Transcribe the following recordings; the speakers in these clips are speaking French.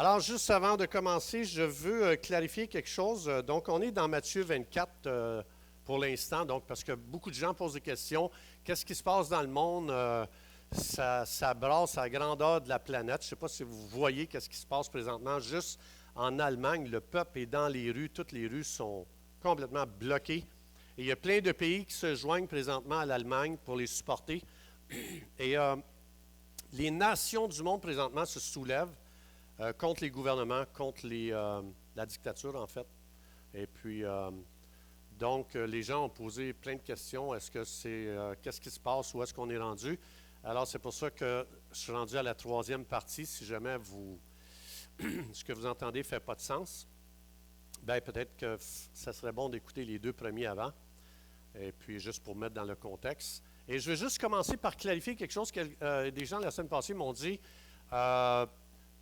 Alors, juste avant de commencer, je veux clarifier quelque chose. Donc, on est dans Matthieu 24 pour l'instant, donc parce que beaucoup de gens posent des questions. Qu'est-ce qui se passe dans le monde? Ça brasse à la grandeur de la planète. Je ne sais pas si vous voyez qu'est-ce qui se passe présentement. Juste en Allemagne, le peuple est dans les rues. Toutes les rues sont complètement bloquées. Et il y a plein de pays qui se joignent présentement à l'Allemagne pour les supporter. Et les nations du monde présentement se soulèvent contre les gouvernements, contre la dictature, en fait. Et puis, donc, les gens ont posé plein de questions. Est-ce que qu'est-ce qui se passe? Où est-ce qu'on est rendu? Alors, c'est pour ça que je suis rendu à la troisième partie. Si jamais ce que vous entendez ne fait pas de sens, bien, peut-être que ça serait bon d'écouter les deux premiers avant. Et puis, juste pour mettre dans le contexte. Et je vais juste commencer par clarifier quelque chose que des gens la semaine passée m'ont dit.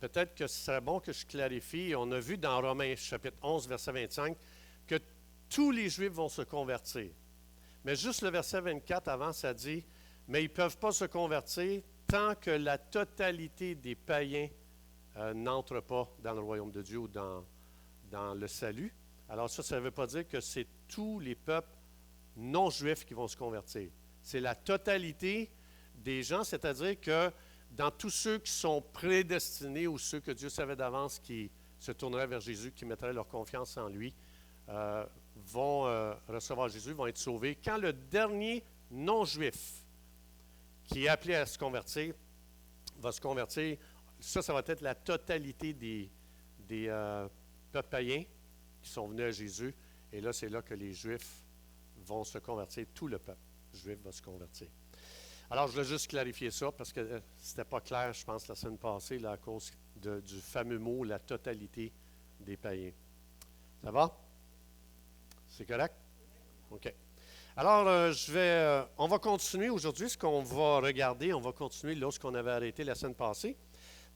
Peut-être que ce serait bon que je clarifie. On a vu dans Romains chapitre 11, verset 25, que tous les Juifs vont se convertir. Mais juste le verset 24 avant, ça dit, mais ils ne peuvent pas se convertir tant que la totalité des païens n'entre pas dans le royaume de Dieu ou dans le salut. Alors ça ne veut pas dire que c'est tous les peuples non-juifs qui vont se convertir. C'est la totalité des gens, c'est-à-dire que dans tous ceux qui sont prédestinés ou ceux que Dieu savait d'avance qui se tourneraient vers Jésus, qui mettraient leur confiance en lui, vont recevoir Jésus, vont être sauvés. Quand le dernier non-juif qui est appelé à se convertir va se convertir, ça va être la totalité des peuples païens qui sont venus à Jésus. Et là, c'est là que les Juifs vont se convertir. Tout le peuple juif va se convertir. Alors, je voulais juste clarifier ça parce que ce n'était pas clair, je pense, la semaine passée, là, à cause du fameux mot, la totalité des païens. Ça va? C'est correct? OK. Alors, on va continuer aujourd'hui. Ce qu'on va regarder, on va continuer là où on avait arrêté la semaine passée.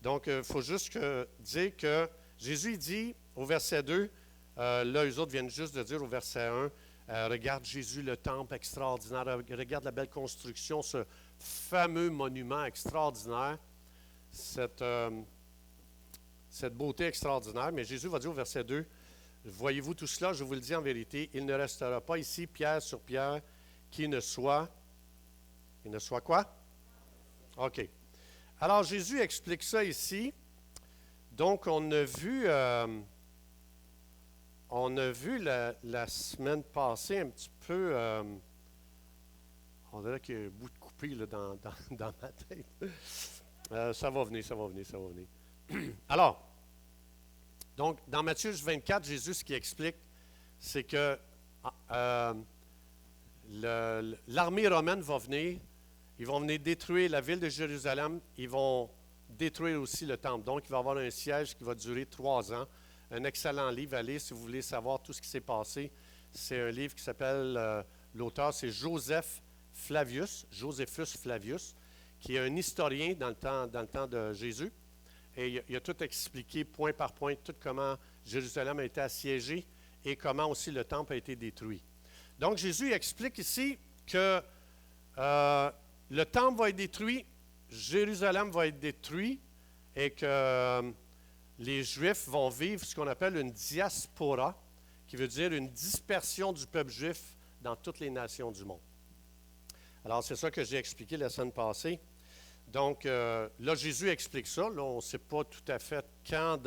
Donc, il faut juste dire que Jésus dit au verset 2, là, eux autres viennent juste de dire au verset 1, regarde Jésus, le temple extraordinaire, regarde la belle construction, ce fameux monument extraordinaire, cette beauté extraordinaire. Mais Jésus va dire au verset 2, voyez-vous tout cela, je vous le dis en vérité, il ne restera pas ici pierre sur pierre qui ne soit... Il ne soit quoi? OK. Alors Jésus explique ça ici. Donc on a vu la semaine passée un petit peu... on dirait qu'il y a un bout de coupé là, dans ma tête. Ça va venir. Alors, donc, dans Matthieu 24, Jésus, ce qu'il explique, c'est que l'armée romaine va venir, ils vont venir détruire la ville de Jérusalem, ils vont détruire aussi le temple. Donc, il va y avoir un siège qui va durer 3 ans. Un excellent livre à lire si vous voulez savoir tout ce qui s'est passé. C'est un livre qui s'appelle, l'auteur, c'est Josephus Flavius, qui est un historien dans le temps de Jésus. Et il a tout expliqué point par point, tout comment Jérusalem a été assiégée et comment aussi le temple a été détruit. Donc Jésus explique ici que le temple va être détruit, Jérusalem va être détruit et que les Juifs vont vivre ce qu'on appelle une diaspora, qui veut dire une dispersion du peuple juif dans toutes les nations du monde. Alors c'est ça que j'ai expliqué la semaine passée. Donc, là, Jésus explique ça. Là, on ne sait pas tout à fait quand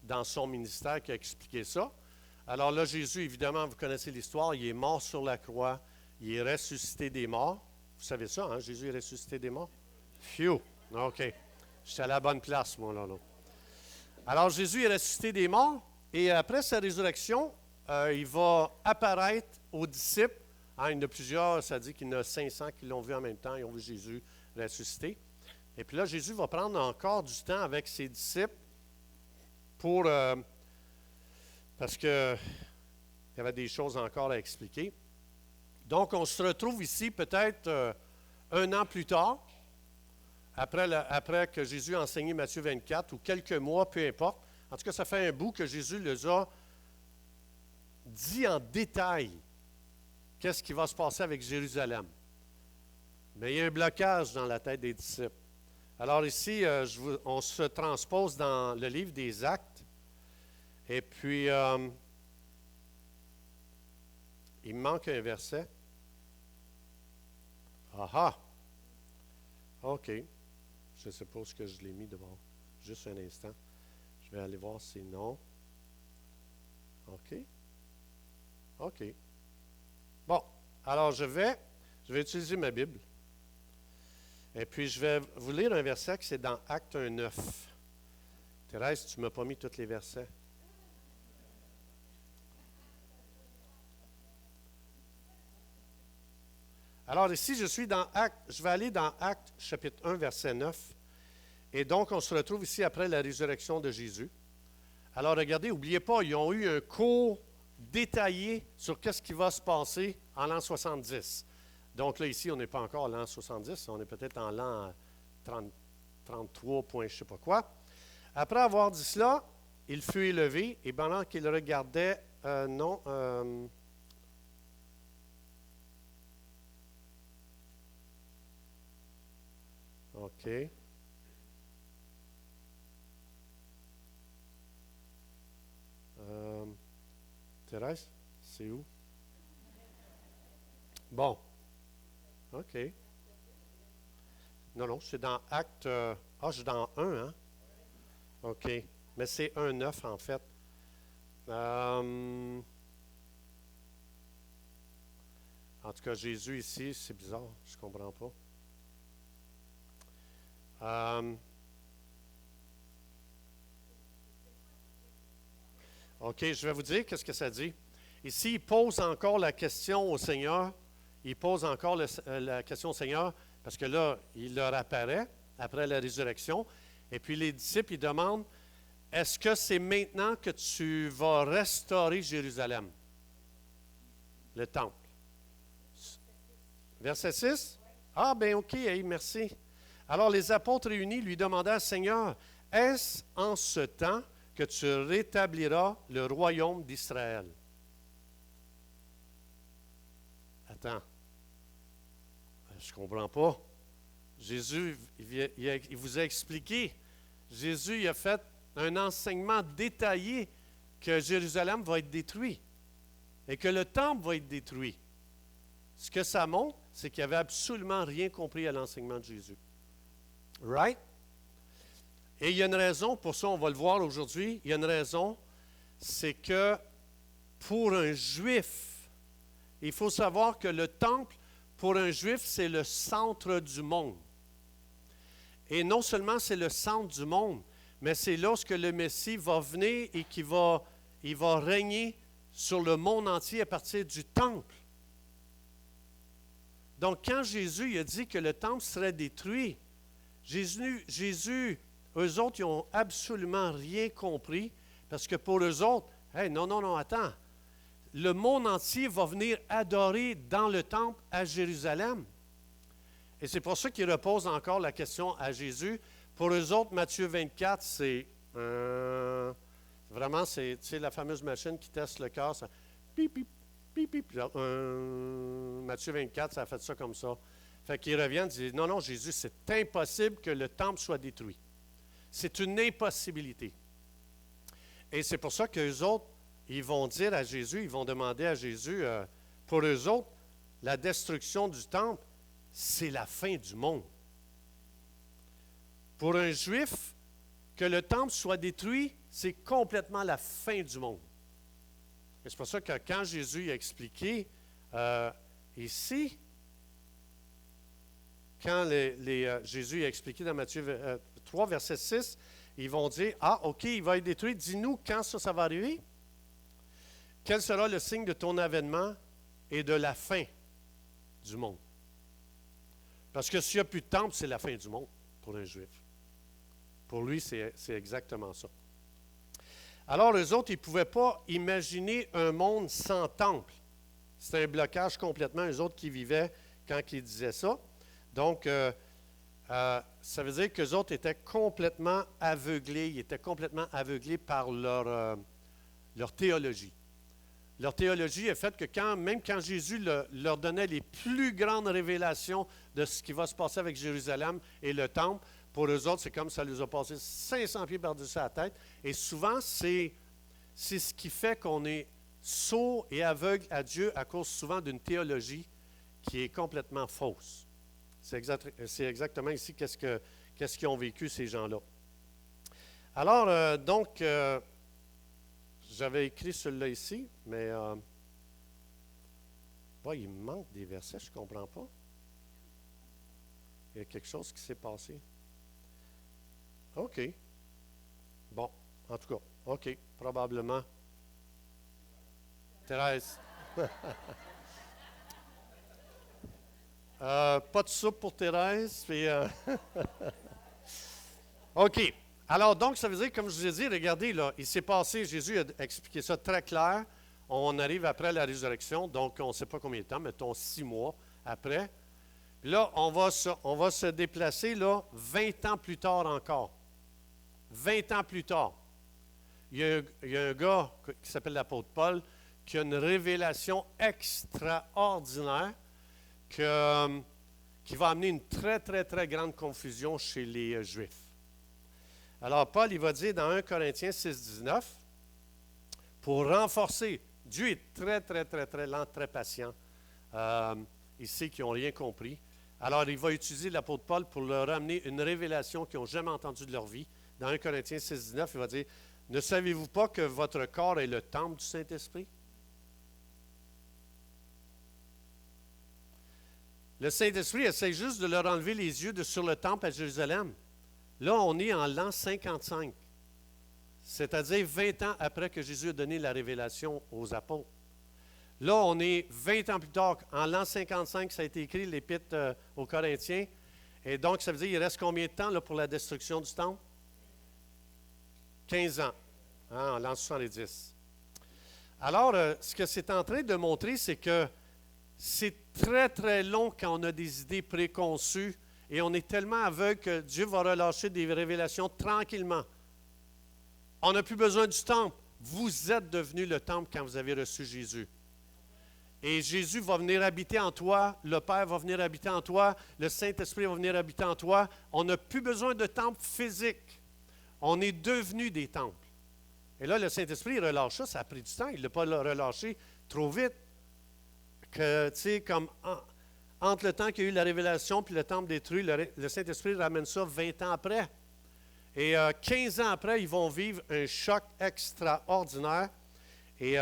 dans son ministère qu'il a expliqué ça. Alors là, Jésus, évidemment, vous connaissez l'histoire, il est mort sur la croix, il est ressuscité des morts. Vous savez ça, hein? Jésus est ressuscité des morts? Phew! OK. J'étais à la bonne place, moi, là. Alors, Jésus est ressuscité des morts, et après sa résurrection, il va apparaître aux disciples. Hein, il y en a plusieurs, ça dit qu'il y en a 500 qui l'ont vu en même temps, ils ont vu Jésus ressuscité. Et puis là, Jésus va prendre encore du temps avec ses disciples parce qu'il y avait des choses encore à expliquer. Donc, on se retrouve ici peut-être 1 an plus tard, après que Jésus a enseigné Matthieu 24, ou quelques mois, peu importe. En tout cas, ça fait un bout que Jésus les a dit en détail qu'est-ce qui va se passer avec Jérusalem. Mais il y a un blocage dans la tête des disciples. Alors ici, on se transpose dans le livre des Actes. Et puis, il me manque un verset. Ah ah! OK. Je ne sais pas où que je l'ai mis devant. Juste un instant. Je vais aller voir si non. OK. OK. Bon. Alors, je vais utiliser ma Bible. Et puis, je vais vous lire un verset qui c'est dans Acte 1:9. Thérèse, tu ne m'as pas mis tous les versets. Alors ici, je vais aller dans Acte chapitre 1, verset 9. Et donc, on se retrouve ici après la résurrection de Jésus. Alors regardez, n'oubliez pas, ils ont eu un cours détaillé sur qu'est-ce qui va se passer en l'an 70. Donc là, ici, on n'est pas encore en l'an 70, on est peut-être en l'an 33, point je ne sais pas quoi. Après avoir dit cela, il fut élevé, et pendant qu'il regardait, OK. Thérèse, c'est où? Bon. OK. Non, c'est dans Acte... je suis dans 1, hein? OK. Mais c'est 1:9, en fait. En tout cas, Jésus ici, c'est bizarre. Je ne comprends pas. OK, je vais vous dire qu'est-ce que ça dit. Ici, il pose encore la question au Seigneur. Il pose encore la question au Seigneur parce que là, il leur apparaît après la résurrection. Et puis les disciples, ils demandent, est-ce que c'est maintenant que tu vas restaurer Jérusalem? Le temple. Verset 6? Ah, bien, OK, hey, merci. Alors les apôtres réunis lui demandèrent, Seigneur, est-ce en ce temps que tu rétabliras le royaume d'Israël? Attends, je ne comprends pas. Jésus, il vous a expliqué. Jésus, il a fait un enseignement détaillé que Jérusalem va être détruit et que le temple va être détruit. Ce que ça montre, c'est qu'il n'avait absolument rien compris à l'enseignement de Jésus. Right? Et il y a une raison, pour ça on va le voir aujourd'hui, il y a une raison, c'est que pour un juif, il faut savoir que le temple, pour un juif, c'est le centre du monde. Et non seulement c'est le centre du monde, mais c'est lorsque le Messie va venir et il va régner sur le monde entier à partir du temple. Donc quand Jésus il a dit que le temple serait détruit, Jésus, eux autres, ils n'ont absolument rien compris, parce que pour eux autres, hey, non, attends, le monde entier va venir adorer dans le temple à Jérusalem. Et c'est pour ça qu'ils reposent encore la question à Jésus. Pour eux autres, Matthieu 24, c'est vraiment, c'est la fameuse machine qui teste le cœur, ça pip, pip, pip, pip. Matthieu 24, ça a fait ça comme ça. Fait qu'ils reviennent et disent, non, Jésus, c'est impossible que le temple soit détruit. C'est une impossibilité. Et c'est pour ça qu'eux autres, ils vont dire à Jésus, ils vont demander à Jésus, pour eux autres, la destruction du temple, c'est la fin du monde. Pour un juif, que le temple soit détruit, c'est complètement la fin du monde. Et c'est pour ça que quand Jésus a expliqué ici, quand Jésus a expliqué dans Matthieu 3, verset 6, ils vont dire, OK, il va être détruit. Dis-nous quand ça va arriver. Quel sera le signe de ton avènement et de la fin du monde? Parce que s'il n'y a plus de temple, c'est la fin du monde pour un juif. Pour lui, c'est exactement ça. Alors, eux autres, ils ne pouvaient pas imaginer un monde sans temple. C'était un blocage complètement, eux autres qui vivaient quand ils disaient ça. Donc, ça veut dire qu'eux autres étaient complètement aveuglés. Ils étaient complètement aveuglés par leur théologie. Leur théologie est faite que même quand Jésus leur donnait les plus grandes révélations de ce qui va se passer avec Jérusalem et le temple, pour eux autres, c'est comme ça les a passé 500 pieds par-dessus la tête. Et souvent, c'est ce qui fait qu'on est sourd et aveugle à Dieu à cause souvent d'une théologie qui est complètement fausse. C'est exactement ici qu'est-ce qu'ils ont vécu, ces gens-là. Alors, donc, j'avais écrit celui-là ici, mais il me manque des versets, je ne comprends pas. Il y a quelque chose qui s'est passé. OK. Bon, en tout cas, OK, probablement. Thérèse. Pas de soupe pour Thérèse. Puis, OK. Alors, donc, ça veut dire, comme je vous ai dit, regardez, là, il s'est passé, Jésus a expliqué ça très clair. On arrive après la résurrection, donc on ne sait pas combien de temps, mettons 6 mois après. Puis là, on va se déplacer là, 20 ans plus tard encore. 20 ans plus tard. Il y a un gars qui s'appelle l'apôtre Paul qui a une révélation extraordinaire qui va amener une très, très, très grande confusion chez les Juifs. Alors, Paul, il va dire dans 1 Corinthiens 6, 19, pour renforcer, Dieu est très, très, très, très lent, très patient. Il sait qu'ils n'ont rien compris. Alors, il va utiliser l'apôtre Paul pour leur amener une révélation qu'ils n'ont jamais entendue de leur vie. Dans 1 Corinthiens 6, 19, il va dire, ne savez-vous pas que votre corps est le temple du Saint-Esprit? Le Saint-Esprit essaie juste de leur enlever les yeux sur le temple à Jérusalem. Là, on est en l'an 55, c'est-à-dire 20 ans après que Jésus a donné la révélation aux apôtres. Là, on est 20 ans plus tard, en l'an 55, ça a été écrit, l'Épître aux Corinthiens. Et donc, ça veut dire, il reste combien de temps là, pour la destruction du temple? 15 ans, en l'an 70. Alors, ce que c'est en train de montrer, c'est que c'est très, très long quand on a des idées préconçues et on est tellement aveugle que Dieu va relâcher des révélations tranquillement. On n'a plus besoin du temple. Vous êtes devenu le temple quand vous avez reçu Jésus. Et Jésus va venir habiter en toi, le Père va venir habiter en toi, le Saint-Esprit va venir habiter en toi. On n'a plus besoin de temple physique. On est devenu des temples. Et là, le Saint-Esprit, il relâche ça, ça a pris du temps. Il ne l'a pas relâché trop vite. Que, tu sais, comme entre le temps qu'il y a eu la révélation puis le temple détruit, le Saint-Esprit ramène ça 20 ans après. Et 15 ans après, ils vont vivre un choc extraordinaire. Et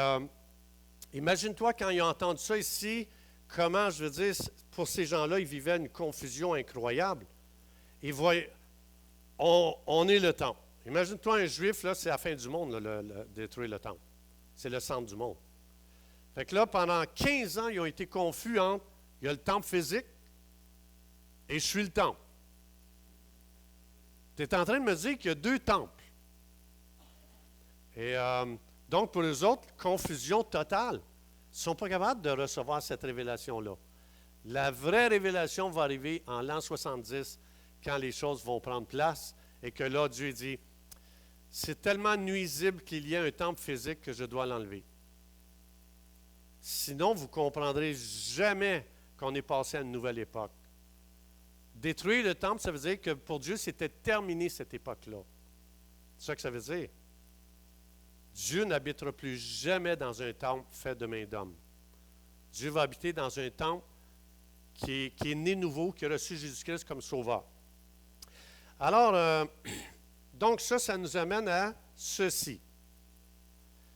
imagine-toi quand ils ont entendu ça ici, comment, je veux dire, pour ces gens-là, ils vivaient une confusion incroyable. Ils voyaient, on est le temple. Imagine-toi un juif, là, c'est la fin du monde, là, détruire le temple. C'est le centre du monde. Fait que là, pendant 15 ans, ils ont été confus entre, il y a le temple physique et je suis le temple. Tu es en train de me dire qu'il y a 2 temples. Et donc, pour les autres, confusion totale. Ils ne sont pas capables de recevoir cette révélation-là. La vraie révélation va arriver en l'an 70, quand les choses vont prendre place, et que là, Dieu dit, c'est tellement nuisible qu'il y ait un temple physique que je dois l'enlever. Sinon, vous ne comprendrez jamais qu'on est passé à une nouvelle époque. Détruire le temple, ça veut dire que pour Dieu, c'était terminé cette époque-là. C'est ça que ça veut dire. Dieu n'habitera plus jamais dans un temple fait de main d'homme. Dieu va habiter dans un temple qui est né nouveau, qui a reçu Jésus-Christ comme sauveur. Alors, donc ça nous amène à ceci.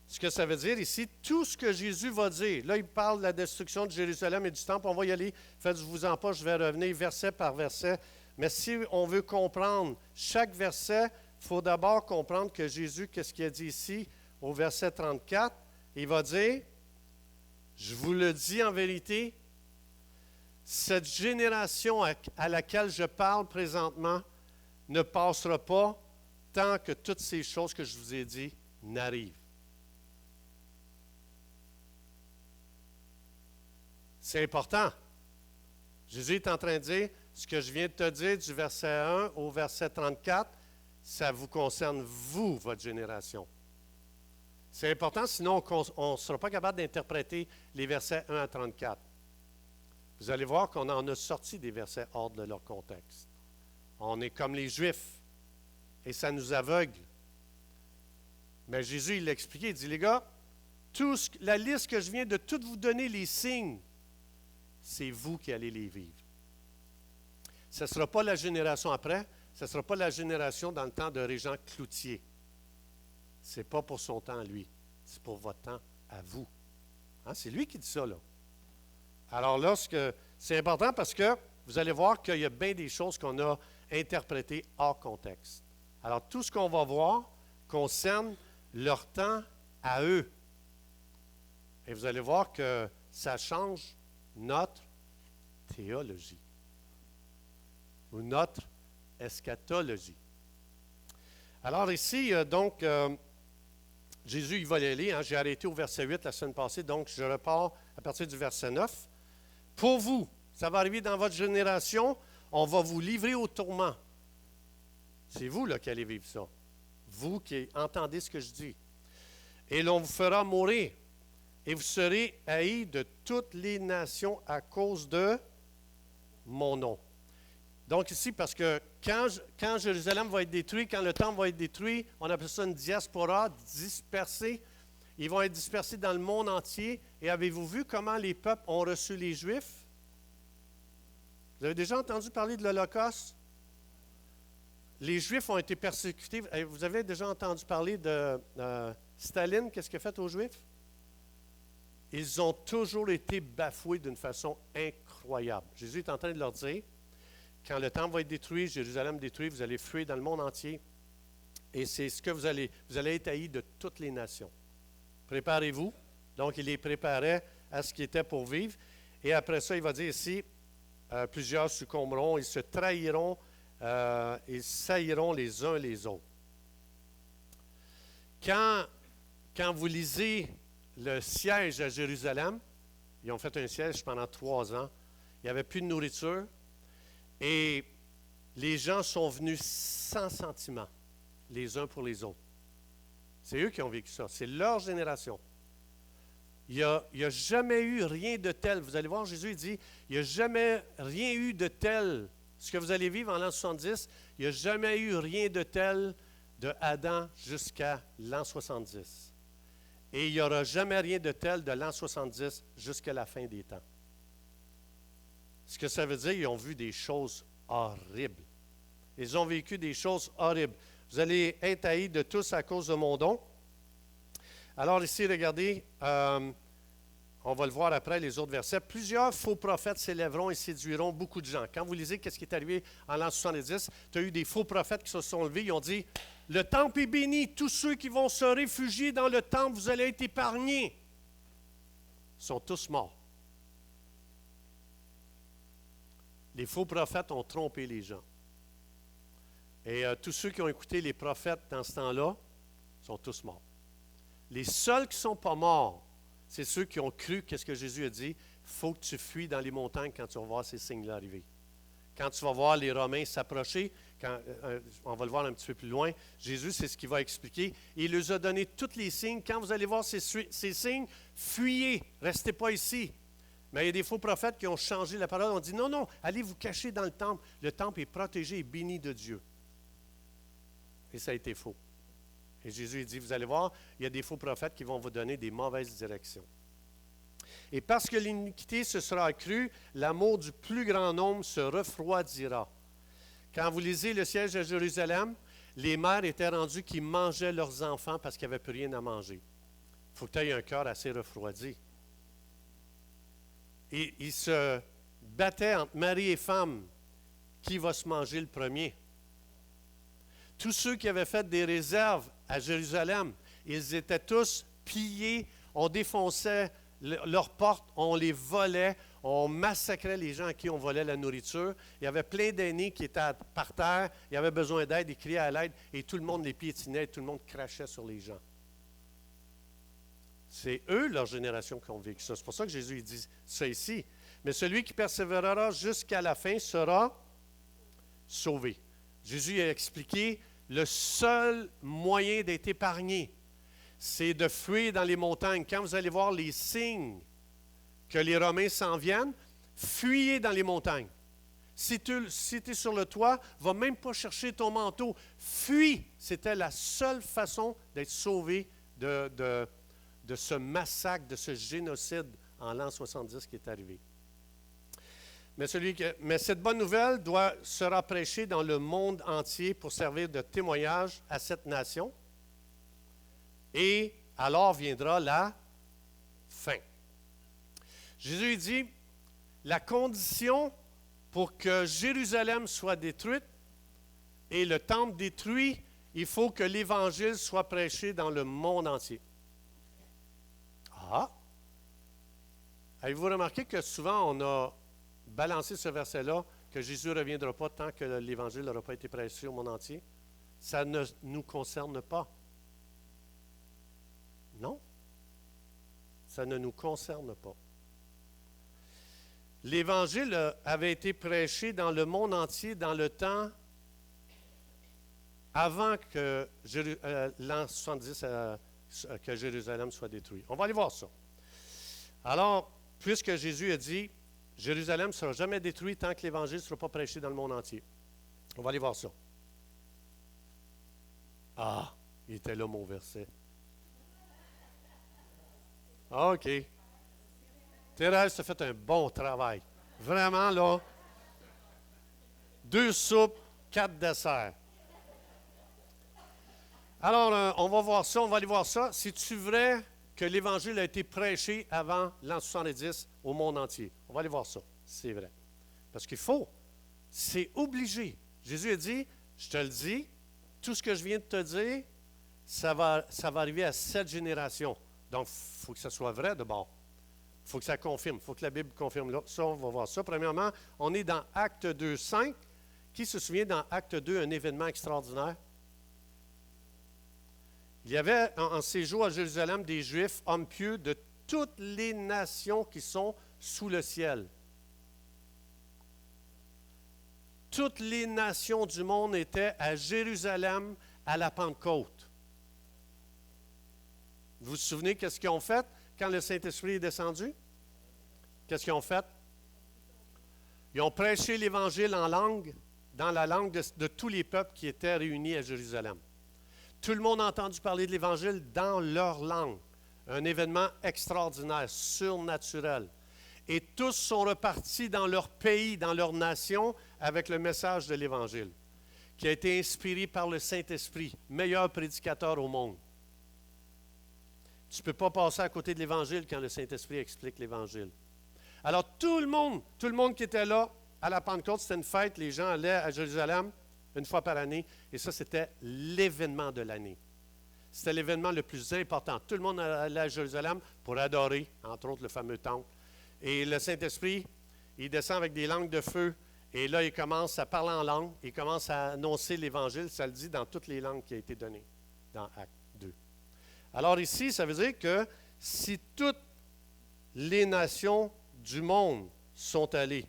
Ce que ça veut dire ici, tout ce que Jésus va dire, là il parle de la destruction de Jérusalem et du temple, on va y aller, faites-vous-en pas, je vais revenir verset par verset. Mais si on veut comprendre chaque verset, il faut d'abord comprendre que Jésus, qu'est-ce qu'il a dit ici, au verset 34, il va dire, je vous le dis en vérité, cette génération à laquelle je parle présentement ne passera pas tant que toutes ces choses que je vous ai dit n'arrivent. C'est important. Jésus est en train de dire, ce que je viens de te dire du verset 1 au verset 34, ça vous concerne, vous, votre génération. C'est important, sinon on ne sera pas capable d'interpréter les versets 1 à 34. Vous allez voir qu'on en a sorti des versets hors de leur contexte. On est comme les Juifs. Et ça nous aveugle. Mais Jésus, il l'a expliqué. Il dit, les gars, la liste que je viens de tout vous donner, les signes, c'est vous qui allez les vivre. Ce ne sera pas la génération après, ce ne sera pas la génération dans le temps de Régent Cloutier. Ce n'est pas pour son temps, lui. C'est pour votre temps à vous. Hein? C'est lui qui dit ça, là. Alors là, c'est important parce que vous allez voir qu'il y a bien des choses qu'on a interprétées hors contexte. Alors, tout ce qu'on va voir concerne leur temps à eux. Et vous allez voir que ça change notre théologie ou notre eschatologie. Alors ici, donc, Jésus, il va y aller. Hein, j'ai arrêté au verset 8 la semaine passée, donc je repars à partir du verset 9. Pour vous, ça va arriver dans votre génération, on va vous livrer au tourment. C'est vous là, qui allez vivre ça. Vous qui entendez ce que je dis. Et l'on vous fera mourir. Et vous serez haïs de toutes les nations à cause de mon nom. Donc ici, parce que quand Jérusalem va être détruit, quand le temple va être détruit, on appelle ça une diaspora, dispersée. Ils vont être dispersés dans le monde entier. Et avez-vous vu comment les peuples ont reçu les Juifs? Vous avez déjà entendu parler de l'Holocauste? Les Juifs ont été persécutés. Vous avez déjà entendu parler de Staline, qu'est-ce qu'il a fait aux Juifs? Ils ont toujours été bafoués d'une façon incroyable. Jésus est en train de leur dire, quand le temple va être détruit, Jérusalem détruit, vous allez fuir dans le monde entier. Et c'est ce que vous allez être haïs de toutes les nations. Préparez-vous. Donc, il les préparait à ce qui était pour vivre. Et après ça, il va dire ici, plusieurs succomberont, ils se trahiront, ils sailliront les uns les autres. Quand vous lisez le siège à Jérusalem, ils ont fait un siège pendant 3 ans, il n'y avait plus de nourriture, et les gens sont venus sans sentiment, les uns pour les autres. C'est eux qui ont vécu ça, c'est leur génération. Il n'y a jamais eu rien de tel. Vous allez voir, Jésus dit, il n'y a jamais rien eu de tel. Ce que vous allez vivre en l'an 70, il n'y a jamais eu rien de tel de Adam jusqu'à l'an 70. Et il n'y aura jamais rien de tel de l'an 70 jusqu'à la fin des temps. Ce que ça veut dire, ils ont vu des choses horribles. Ils ont vécu des choses horribles. Vous allez être haïs de tous à cause de mon don. Alors ici, regardez, on va le voir après, les autres versets. Plusieurs faux prophètes s'élèveront et séduiront beaucoup de gens. Quand vous lisez qu'est-ce qui est arrivé en l'an 70, tu as eu des faux prophètes qui se sont levés, ils ont dit, le temple est béni, tous ceux qui vont se réfugier dans le temple, vous allez être épargnés. Ils sont tous morts. Les faux prophètes ont trompé les gens. Et tous ceux qui ont écouté les prophètes dans ce temps-là sont tous morts. Les seuls qui ne sont pas morts, c'est ceux qui ont cru qu'est-ce que Jésus a dit, il faut que tu fuis dans les montagnes quand tu vas voir ces signes-là arriver. Quand tu vas voir les Romains s'approcher, on va le voir un petit peu plus loin, Jésus, c'est ce qu'il va expliquer. Il leur a donné tous les signes. Quand vous allez voir ces signes, fuyez, restez pas ici. Mais il y a des faux prophètes qui ont changé la parole. On dit non, non, allez vous cacher dans le temple. Le temple est protégé et béni de Dieu. Et ça a été faux. Et Jésus dit, vous allez voir, il y a des faux prophètes qui vont vous donner des mauvaises directions. Et parce que l'iniquité se sera accrue, l'amour du plus grand nombre se refroidira. Quand vous lisez le siège à Jérusalem, les mères étaient rendues qui mangeaient leurs enfants parce qu'il n'y avait plus rien à manger. Il faut que tu aies un cœur assez refroidi. Et ils se battaient entre mari et femme. Qui va se manger le premier? Tous ceux qui avaient fait des réserves à Jérusalem, ils étaient tous pillés, on défonçait leurs portes, on les volait, on massacrait les gens à qui on volait la nourriture. Il y avait plein d'aînés qui étaient par terre, ils avaient besoin d'aide, ils criaient à l'aide, et tout le monde les piétinait, tout le monde crachait sur les gens. C'est eux, leur génération, qui ont vécu ça. C'est pour ça que Jésus dit ça ici. Mais celui qui persévérera jusqu'à la fin sera sauvé. Jésus a expliqué, le seul moyen d'être épargné, c'est de fuir dans les montagnes. Quand vous allez voir les signes que les Romains s'en viennent, fuyez dans les montagnes. Si tu es sur le toit, va même pas chercher ton manteau. Fuis. C'était la seule façon d'être sauvé de ce massacre, de ce génocide en l'an 70 qui est arrivé. Mais cette bonne nouvelle sera prêchée dans le monde entier pour servir de témoignage à cette nation. Et alors viendra la fin. Jésus dit, la condition pour que Jérusalem soit détruite et le temple détruit, il faut que l'Évangile soit prêché dans le monde entier. Ah! Avez-vous remarqué que souvent on a balancé ce verset-là, que Jésus ne reviendra pas tant que l'Évangile n'aura pas été prêché au monde entier? Ça ne nous concerne pas. Non, ça ne nous concerne pas. L'Évangile avait été prêché dans le monde entier dans le temps avant que l'an 70, que Jérusalem soit détruit. On va aller voir ça. Alors, puisque Jésus a dit, Jérusalem ne sera jamais détruit tant que l'Évangile ne sera pas prêché dans le monde entier. On va aller voir ça. Ah, il était là mon verset. OK. Thérèse, tu as fait un bon travail. Vraiment, là. 2 soupes, 4 desserts. Alors, on va voir ça, on va aller voir ça. C'est-tu vrai que l'Évangile a été prêché avant l'an 70 au monde entier? On va aller voir ça, c'est vrai. Parce qu'il faut, c'est obligé. Jésus a dit, je te le dis, tout ce que je viens de te dire, ça va arriver à 7 générations. Donc, il faut que ça soit vrai d'abord. Il faut que ça confirme. Il faut que la Bible confirme. Là. Ça, on va voir ça. Premièrement, on est dans Acte 2, 5. Qui se souvient dans Acte 2, un événement extraordinaire? Il y avait en séjour à Jérusalem des Juifs, hommes pieux, de toutes les nations qui sont sous le ciel. Toutes les nations du monde étaient à Jérusalem à la Pentecôte. Vous vous souvenez qu'est-ce qu'ils ont fait quand le Saint-Esprit est descendu? Qu'est-ce qu'ils ont fait? Ils ont prêché l'Évangile en langue, dans la langue de tous les peuples qui étaient réunis à Jérusalem. Tout le monde a entendu parler de l'Évangile dans leur langue. Un événement extraordinaire, surnaturel. Et tous sont repartis dans leur pays, dans leur nation, avec le message de l'Évangile, qui a été inspiré par le Saint-Esprit, meilleur prédicateur au monde. Tu ne peux pas passer à côté de l'Évangile quand le Saint-Esprit explique l'Évangile. Alors, tout le monde qui était là, à la Pentecôte, c'était une fête, les gens allaient à Jérusalem une fois par année, et ça, c'était l'événement de l'année. C'était l'événement le plus important. Tout le monde allait à Jérusalem pour adorer, entre autres, le fameux temple. Et le Saint-Esprit, il descend avec des langues de feu, et là, il commence à parler en langue, il commence à annoncer l'Évangile, ça le dit dans toutes les langues qui ont été données dans Acte 2. Alors ici, ça veut dire que si toutes les nations du monde sont allées,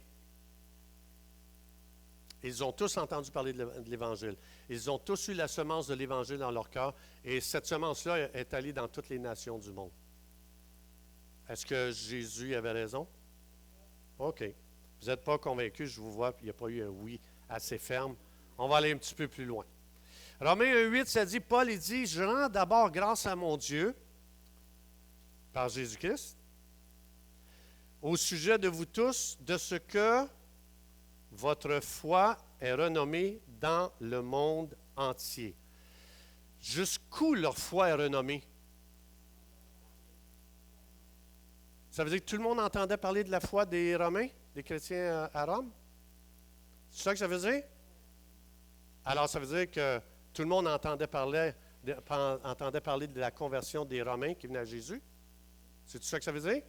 ils ont tous entendu parler de l'Évangile. Ils ont tous eu la semence de l'Évangile dans leur cœur, et cette semence-là est allée dans toutes les nations du monde. Est-ce que Jésus avait raison? OK. Vous n'êtes pas convaincus, je vous vois, il n'y a pas eu un oui assez ferme. On va aller un petit peu plus loin. Romains 1,8, ça dit, Paul, il dit, je rends d'abord grâce à mon Dieu, par Jésus-Christ, au sujet de vous tous, de ce que votre foi est renommée dans le monde entier. Jusqu'où leur foi est renommée? Ça veut dire que tout le monde entendait parler de la foi des Romains, des chrétiens à Rome? C'est ça que ça veut dire? Alors, ça veut dire que tout le monde entendait parler de la conversion des Romains qui venaient à Jésus? C'est tout ça que ça veut dire?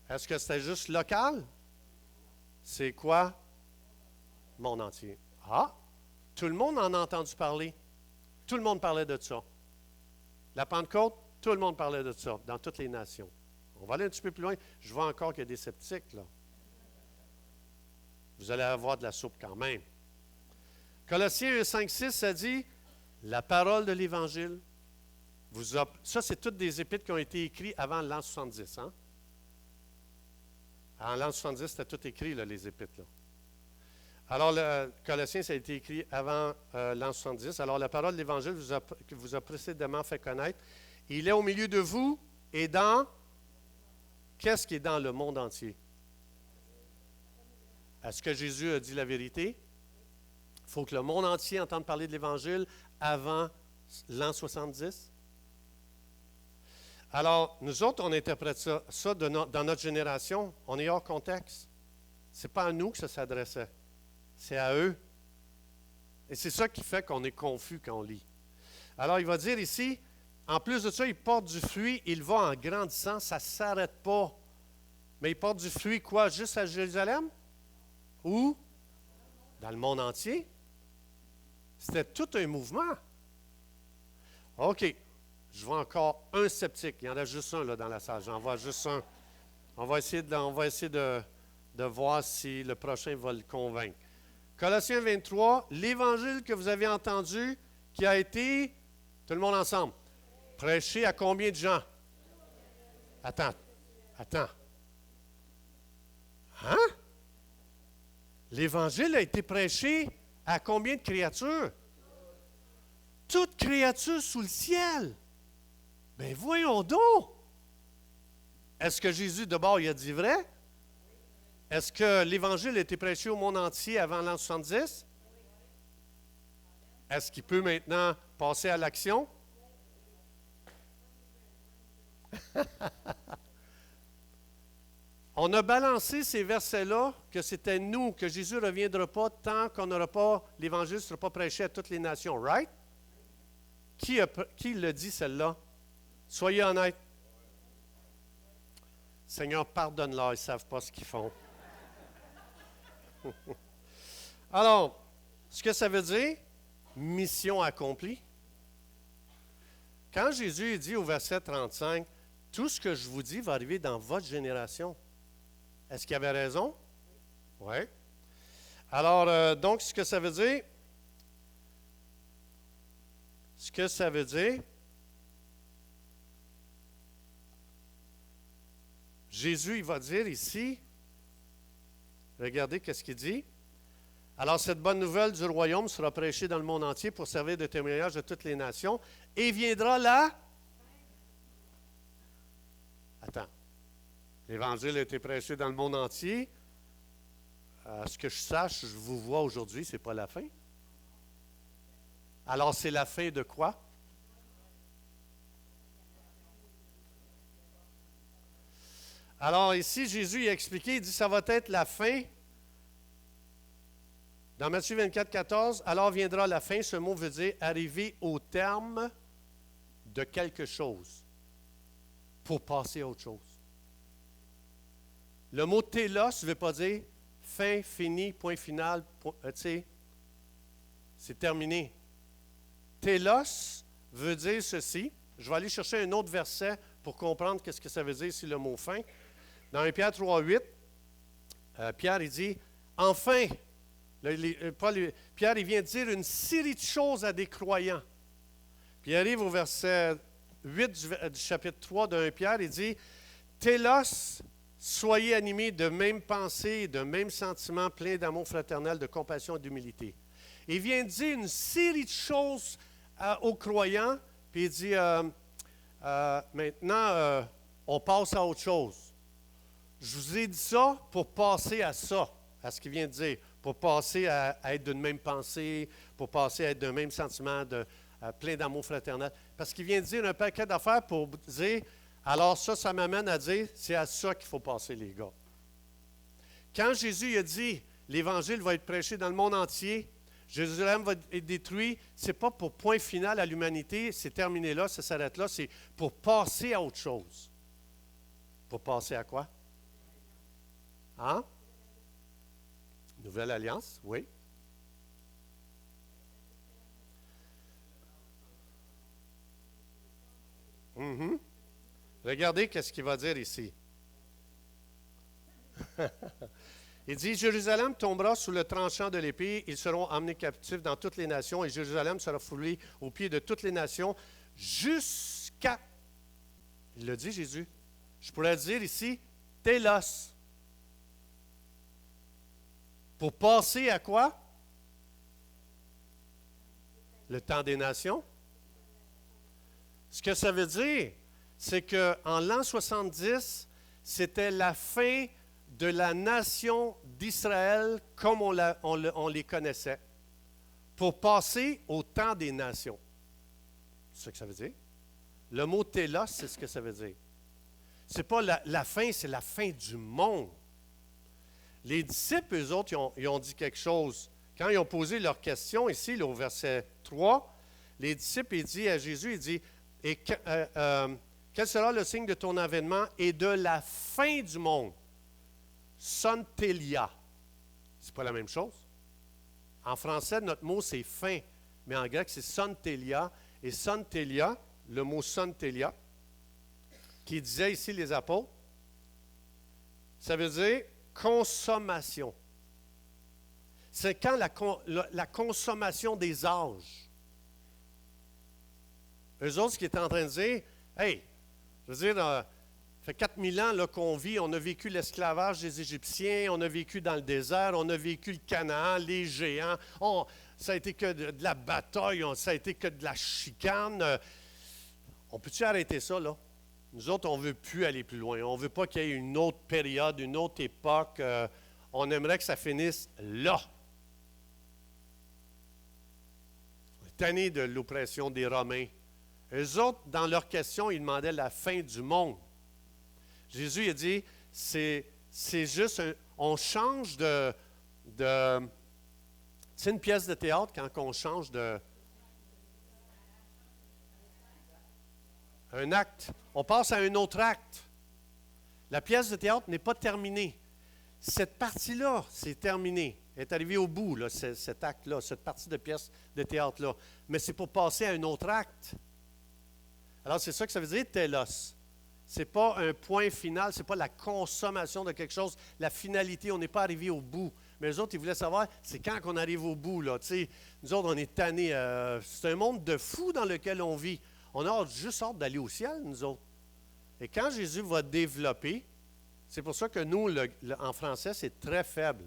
Est-ce que c'était juste local? C'est quoi? Monde entier. Ah! Tout le monde en a entendu parler. Tout le monde parlait de ça. La Pentecôte, tout le monde parlait de ça, dans toutes les nations. On va aller un petit peu plus loin. Je vois encore qu'il y a des sceptiques, là. Vous allez avoir de la soupe quand même. Colossiens 5, 6, ça dit, la parole de l'Évangile, ça, c'est toutes des épîtres qui ont été écrites avant l'an 70. Hein? En l'an 70, c'était tout écrit, là, les épîtres. Là. Alors, le Colossiens, ça a été écrit avant l'an 70. Alors, la parole de l'Évangile vous a précédemment fait connaître. Il est au milieu de vous et dans... Qu'est-ce qui est dans le monde entier? Est-ce que Jésus a dit la vérité? Il faut que le monde entier entende parler de l'Évangile avant l'an 70. Alors, nous autres, on interprète ça dans notre génération, on est hors contexte. Ce n'est pas à nous que ça s'adressait, c'est à eux. Et c'est ça qui fait qu'on est confus quand on lit. Alors, il va dire ici, en plus de ça, il porte du fruit, il va en grandissant, ça ne s'arrête pas. Mais il porte du fruit quoi? Juste à Jérusalem? Ou dans le monde entier? C'était tout un mouvement. OK. Je vois encore un sceptique. Il y en a juste un là, dans la salle. J'en vois juste un. On va essayer de voir si le prochain va le convaincre. Colossiens 23, l'évangile que vous avez entendu, qui a été, tout le monde ensemble, prêché à combien de gens? Attends. Hein? L'évangile a été prêché à combien de créatures? Toute créature sous le ciel. Ben voyons donc! Est-ce que Jésus, d'abord, il a dit vrai? Est-ce que l'Évangile a été prêché au monde entier avant l'an 70? Est-ce qu'il peut maintenant passer à l'action? On a balancé ces versets-là que c'était nous, que Jésus ne reviendra pas tant qu'on n'aura pas, l'Évangile ne sera pas prêché à toutes les nations, right? Qui le dit, celle-là? Soyez honnêtes. Seigneur, pardonne-leur, ils ne savent pas ce qu'ils font. Alors, ce que ça veut dire, mission accomplie. Quand Jésus dit au verset 35, tout ce que je vous dis va arriver dans votre génération. Est-ce qu'il avait raison? Oui. Alors, donc, ce que ça veut dire, Jésus, il va dire ici, regardez qu'est-ce qu'il dit. Alors, cette bonne nouvelle du royaume sera prêchée dans le monde entier pour servir de témoignage de toutes les nations. Et viendra là. Attends. L'Évangile a été prêché dans le monde entier. À ce que je sache, je vous vois aujourd'hui, ce n'est pas la fin. Alors, c'est la fin de quoi? Alors, ici, Jésus a expliqué, il dit, ça va être la fin. Dans Matthieu 24, 14, alors viendra la fin. Ce mot veut dire arriver au terme de quelque chose pour passer à autre chose. Le mot télos ne veut pas dire fin, fini, point final, tu sais, c'est terminé. Télos veut dire ceci. Je vais aller chercher un autre verset pour comprendre ce que ça veut dire ici le mot fin. Dans 1 Pierre 3, 8, Pierre il dit, enfin, Pierre il vient dire une série de choses à des croyants. Puis il arrive au verset 8 du chapitre 3 de 1 Pierre, il dit, télos, soyez animés de même pensée, de même sentiment, plein d'amour fraternel, de compassion et d'humilité. Il vient dire une série de choses aux croyants, puis il dit, maintenant, on passe à autre chose. Je vous ai dit ça pour passer à ça, à ce qu'il vient de dire, pour passer à être d'une même pensée, pour passer à être d'un même sentiment, plein d'amour fraternel. Parce qu'il vient de dire un paquet d'affaires pour dire, alors ça m'amène à dire, c'est à ça qu'il faut passer, les gars. Quand Jésus a dit, l'Évangile va être prêché dans le monde entier, Jérusalem va être détruit, ce n'est pas pour point final à l'humanité, c'est terminé là, ça s'arrête là, c'est pour passer à autre chose. Pour passer à quoi? Hein? Nouvelle alliance, oui. Mm-hmm. Regardez qu'est-ce qu'il va dire ici. Il dit, Jérusalem tombera sous le tranchant de l'épée, ils seront emmenés captifs dans toutes les nations, et Jérusalem sera foulée aux pieds de toutes les nations, jusqu'à, il le dit Jésus, je pourrais dire ici, télos. Pour passer à quoi? Le temps des nations. Ce que ça veut dire, c'est qu'en l'an 70, c'était la fin de la nation d'Israël comme on les connaissait, pour passer au temps des nations. C'est ce que ça veut dire. Le mot télos, c'est ce que ça veut dire. Ce n'est pas la fin, c'est la fin du monde. Les disciples, eux autres, ils ont dit quelque chose. Quand ils ont posé leur question ici, là, au verset 3, les disciples, ils disent à Jésus, il dit, quel sera le signe de ton avènement et de la fin du monde? Sontelia. C'est pas la même chose. En français, notre mot, c'est fin, mais en grec, c'est sontelia. Et sontelia, le mot sontelia, qui disait ici les apôtres, ça veut dire consommation. C'est quand la consommation des âges. Eux autres, ce qu'ils étaient en train de dire, hey, je veux dire, ça fait 4000 ans là, qu'on vit, on a vécu l'esclavage des Égyptiens, on a vécu dans le désert, on a vécu le Canaan, les géants, ça a été que de la bataille, ça a été que de la chicane. On peut-tu arrêter ça, là? Nous autres, on ne veut plus aller plus loin. On ne veut pas qu'il y ait une autre période, une autre époque. On aimerait que ça finisse là. On est tanné de l'oppression des Romains. Eux autres, dans leur question, ils demandaient la fin du monde. Jésus a dit, c'est juste, on change de c'est une pièce de théâtre quand on change de... Un acte. On passe à un autre acte. La pièce de théâtre n'est pas terminée. Cette partie-là, c'est terminé. Elle est arrivée au bout, là, cet acte-là, cette partie de pièce de théâtre-là. Mais c'est pour passer à un autre acte. Alors, c'est ça que ça veut dire, télos. Ce n'est pas un point final, ce n'est pas la consommation de quelque chose, la finalité, on n'est pas arrivé au bout. Mais les autres, ils voulaient savoir, c'est quand qu'on arrive au bout, là. Tu sais, nous autres, on est tannés. C'est un monde de fous dans lequel on vit. On a juste hâte d'aller au ciel, nous autres. Et quand Jésus va développer, c'est pour ça que nous, en français, c'est très faible.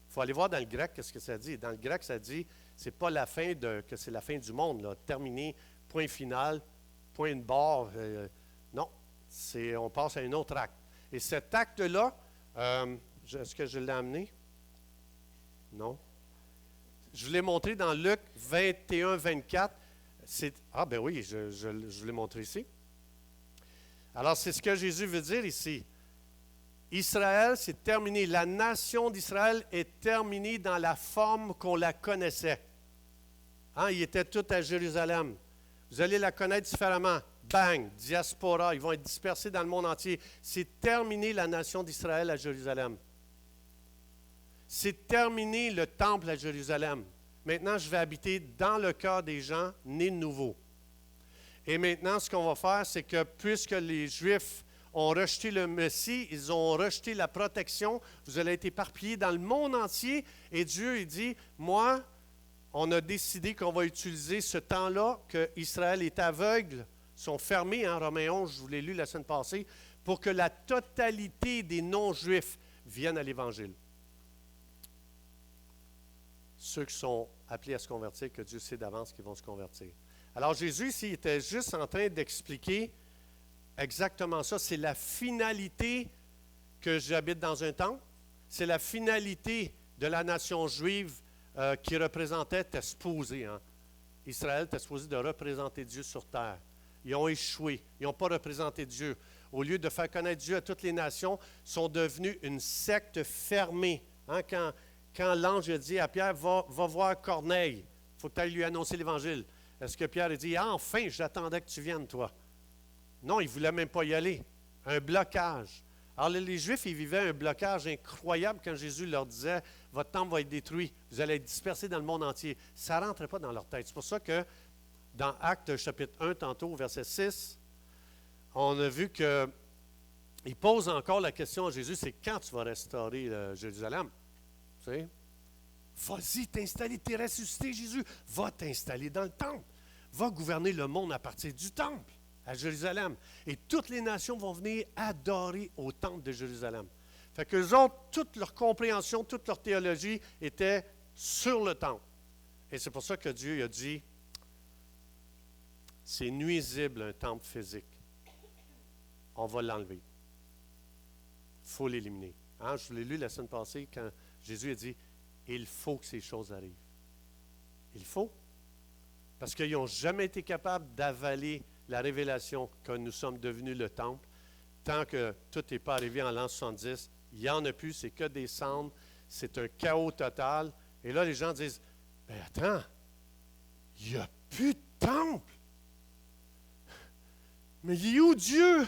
Il faut aller voir dans le grec qu'est-ce que ça dit. Dans le grec, ça dit, c'est pas la fin que c'est la fin du monde, là. Terminé, point final, point de barre. Non, on passe à un autre acte. Et cet acte-là, est-ce que je l'ai amené? Non. Je vous l'ai montré dans Luc 21, 24. Ah ben oui, je vous l'ai montré ici. Alors, c'est ce que Jésus veut dire ici. Israël, c'est terminé. La nation d'Israël est terminée dans la forme qu'on la connaissait. Hein, ils étaient tous à Jérusalem. Vous allez la connaître différemment. Bang, diaspora, ils vont être dispersés dans le monde entier. C'est terminé la nation d'Israël à Jérusalem. C'est terminé le temple à Jérusalem. Maintenant, je vais habiter dans le cœur des gens nés de nouveau. Et maintenant, ce qu'on va faire, c'est que puisque les Juifs ont rejeté le Messie, ils ont rejeté la protection, vous allez être éparpillés dans le monde entier. Et Dieu, il dit, moi, on a décidé qu'on va utiliser ce temps-là, que Israël est aveugle, sont fermés, hein, Romains 11, je vous l'ai lu la semaine passée, pour que la totalité des non-Juifs viennent à l'Évangile. Ceux qui sont appelés à se convertir, que Dieu sait d'avance qu'ils vont se convertir. Alors Jésus, ici, était juste en train d'expliquer exactement ça. C'est la finalité que j'habite dans un temple. C'est la finalité de la nation juive qui représentait, était supposé, hein. Israël était supposé de représenter Dieu sur terre. Ils ont échoué. Ils n'ont pas représenté Dieu. Au lieu de faire connaître Dieu à toutes les nations, sont devenus une secte fermée. Hein, quand l'ange a dit à Pierre, va voir Corneille, il faut que tu ailles lui annoncer l'Évangile. Est-ce que Pierre a dit, ah, enfin, j'attendais que tu viennes, toi? Non, il ne voulait même pas y aller. Un blocage. Alors, les Juifs, ils vivaient un blocage incroyable quand Jésus leur disait, votre temple va être détruit, vous allez être dispersés dans le monde entier. Ça ne rentrait pas dans leur tête. C'est pour ça que dans Actes chapitre 1, tantôt, verset 6, on a vu qu'il pose encore la question à Jésus, c'est quand tu vas restaurer Jérusalem? Tu sais? Vas-y t'installer, t'es ressuscité, Jésus. Va t'installer dans le temple. Va gouverner le monde à partir du temple, à Jérusalem. Et toutes les nations vont venir adorer au temple de Jérusalem. Fait qu'eux autres, toute leur compréhension, toute leur théologie était sur le temple. Et c'est pour ça que Dieu a dit, c'est nuisible un temple physique. On va l'enlever. Il faut l'éliminer. Hein? Je l'ai lu la semaine passée quand Jésus a dit, il faut que ces choses arrivent. Il faut. Parce qu'ils n'ont jamais été capables d'avaler la révélation que nous sommes devenus le temple. Tant que tout n'est pas arrivé en l'an 70, il n'y en a plus, c'est que des cendres, c'est un chaos total. Et là, les gens disent, ben attends, il n'y a plus de temple. Mais il est où Dieu?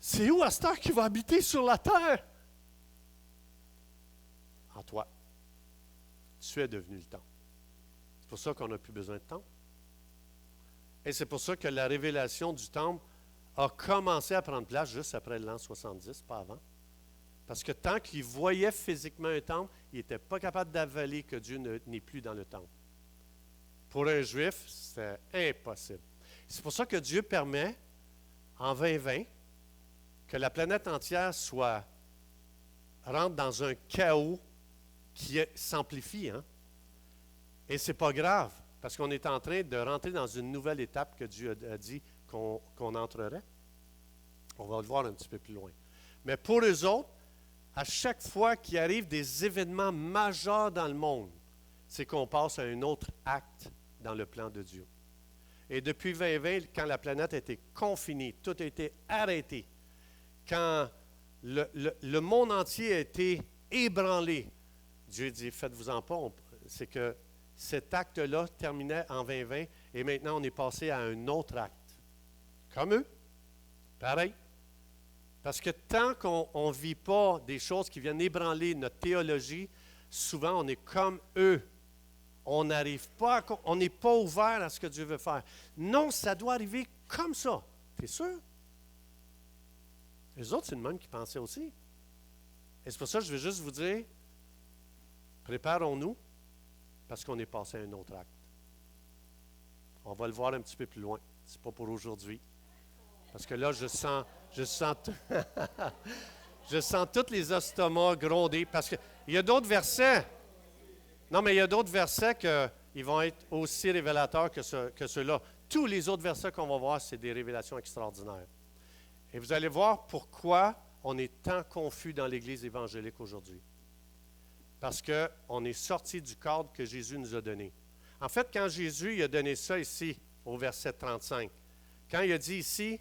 C'est où à cette heure qu'il va habiter sur la terre? En toi. Tu es devenu le temple. C'est pour ça qu'on n'a plus besoin de temple. Et c'est pour ça que la révélation du temple a commencé à prendre place juste après l'an 70, pas avant. Parce que tant qu'il voyait physiquement un temple, il n'était pas capable d'avaler que Dieu n'est plus dans le temple. Pour un juif, c'est impossible. C'est pour ça que Dieu permet, en 2020, que la planète entière rentre dans un chaos qui s'amplifie. Hein? Et ce n'est pas grave, parce qu'on est en train de rentrer dans une nouvelle étape que Dieu a dit qu'on entrerait. On va le voir un petit peu plus loin. Mais pour eux autres, à chaque fois qu'il arrive des événements majeurs dans le monde, c'est qu'on passe à un autre acte dans le plan de Dieu. Et depuis 2020, quand la planète a été confinée, tout a été arrêté, quand le monde entier a été ébranlé, Dieu dit, faites-vous-en pas, c'est que cet acte-là terminait en 2020 et maintenant on est passé à un autre acte. Comme eux, pareil. Parce que tant qu'on ne vit pas des choses qui viennent ébranler notre théologie, souvent on est comme eux. On n'arrive pas, on n'est pas ouvert à ce que Dieu veut faire. Non, ça doit arriver comme ça. T'es sûr? Les autres, c'est le même qui pensaient aussi. Et c'est pour ça que je veux juste vous dire, préparons-nous, parce qu'on est passé à un autre acte. On va le voir un petit peu plus loin. Ce n'est pas pour aujourd'hui. Parce que là, je sens je sens tous les estomacs gronder. Parce qu'il y a d'autres versets. Non, mais il y a d'autres versets qui vont être aussi révélateurs que ceux-là. Tous les autres versets qu'on va voir, c'est des révélations extraordinaires. Et vous allez voir pourquoi on est tant confus dans l'Église évangélique aujourd'hui. Parce qu'on est sorti du cadre que Jésus nous a donné. En fait, quand Jésus il a donné ça ici, au verset 35, quand il a dit ici,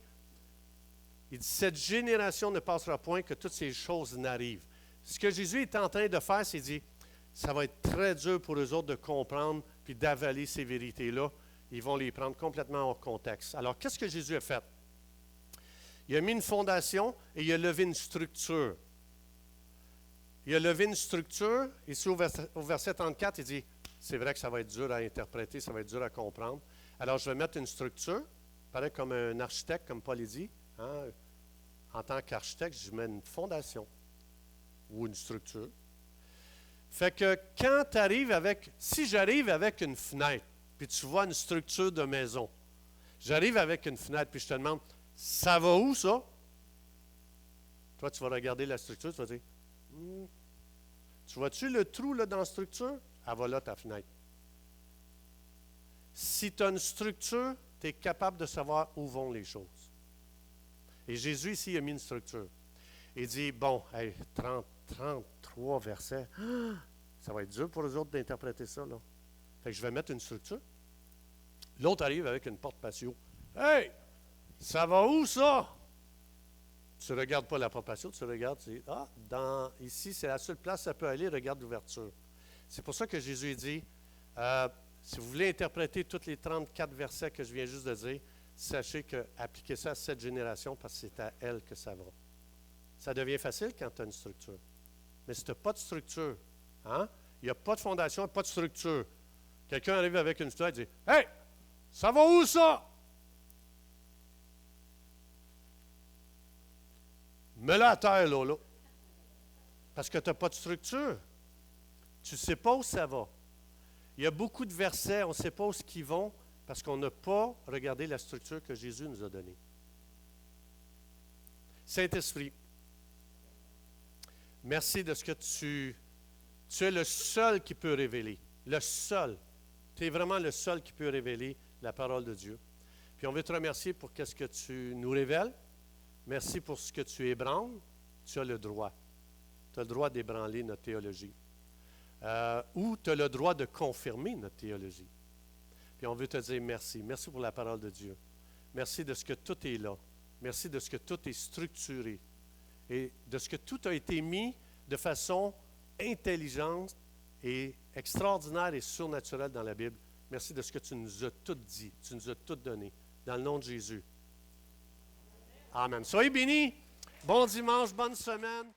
il dit « Cette génération ne passera point que toutes ces choses n'arrivent. » Ce que Jésus est en train de faire, c'est dire « Ça va être très dur pour eux autres de comprendre puis d'avaler ces vérités-là. Ils vont les prendre complètement hors contexte. » Alors, qu'est-ce que Jésus a fait? Il a mis une fondation et il a levé une structure. Il a levé une structure, ici au verset 34, il dit, c'est vrai que ça va être dur à interpréter, ça va être dur à comprendre. Alors, je vais mettre une structure, pareil comme un architecte, comme Paul dit. Hein? En tant qu'architecte, je mets une fondation ou une structure. Fait que quand tu arrives si j'arrive avec une fenêtre, puis tu vois une structure de maison, j'arrive avec une fenêtre, puis je te demande, ça va où ça? Toi, tu vas regarder la structure, tu vas dire, tu vois-tu le trou là, dans la structure? Elle va là, ta fenêtre. Si tu as une structure, tu es capable de savoir où vont les choses. Et Jésus, ici, il a mis une structure. Il dit, bon, hey, 33 versets, ça va être dur pour eux autres d'interpréter ça. Là. Fait que je vais mettre une structure. L'autre arrive avec une porte patio. Hey, ça va où ça? Tu ne regardes pas la porte patio, tu regardes, tu dis, ici, c'est la seule place où ça peut aller, regarde l'ouverture. C'est pour ça que Jésus dit, si vous voulez interpréter tous les 34 versets que je viens juste de dire, sachez que appliquez ça à cette génération parce que c'est à elle que ça va. Ça devient facile quand tu as une structure. Mais si tu n'as pas de structure, hein, il n'y a pas de fondation, pas de structure. Quelqu'un arrive avec une fenêtre et dit, « Hey, ça va où ça? » Mets-la à terre, là. Parce que tu n'as pas de structure. Tu ne sais pas où ça va. Il y a beaucoup de versets, on ne sait pas où ils vont parce qu'on n'a pas regardé la structure que Jésus nous a donnée. Saint-Esprit, Merci de ce que tu es le seul qui peut révéler. Le seul. Tu es vraiment le seul qui peut révéler la parole de Dieu. Puis on veut te remercier pour ce que tu nous révèles. Merci pour ce que tu ébranles. Tu as le droit. Tu as le droit d'ébranler notre théologie. Ou tu as le droit de confirmer notre théologie. Puis on veut te dire merci. Merci pour la parole de Dieu. Merci de ce que tout est là. Merci de ce que tout est structuré. Et de ce que tout a été mis de façon intelligente et extraordinaire et surnaturelle dans la Bible. Merci de ce que tu nous as tout dit. Tu nous as tout donné. Dans le nom de Jésus. Amen. Soyez bénis. Bon dimanche, bonne semaine.